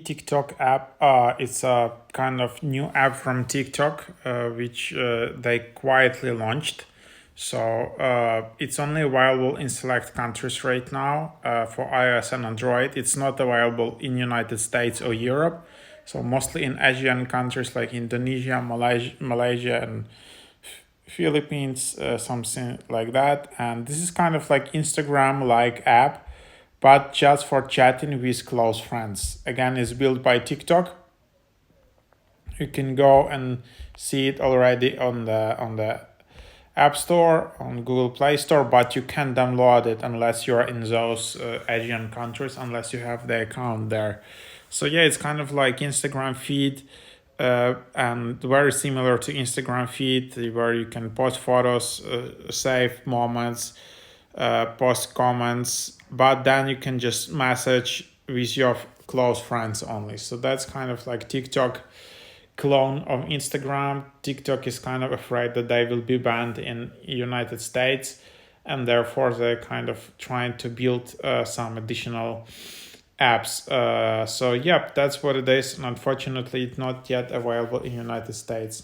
TikTok app. It's a kind of new app from TikTok, which they quietly launched. So it's only available in select countries right now for iOS and Android. It's not available in United States or Europe. So mostly in Asian countries like Indonesia, Malaysia and Philippines, something like that. And this is kind of like Instagram-like app, but just for chatting with close friends. Again, it's built by TikTok. You can go and see it already on the App Store, on Google Play Store, but you can't download it unless you're in those Asian countries, unless you have the account there. So yeah, it's kind of like Instagram feed, and very similar to Instagram feed, where you can post photos, save moments, post comments, but then you can just message with your close friends only. So that's kind of like TikTok clone of Instagram. TikTok is kind of afraid that they will be banned in United States, and therefore they're kind of trying to build some additional apps. So yep, that's what it is, and unfortunately it's not yet available in United States.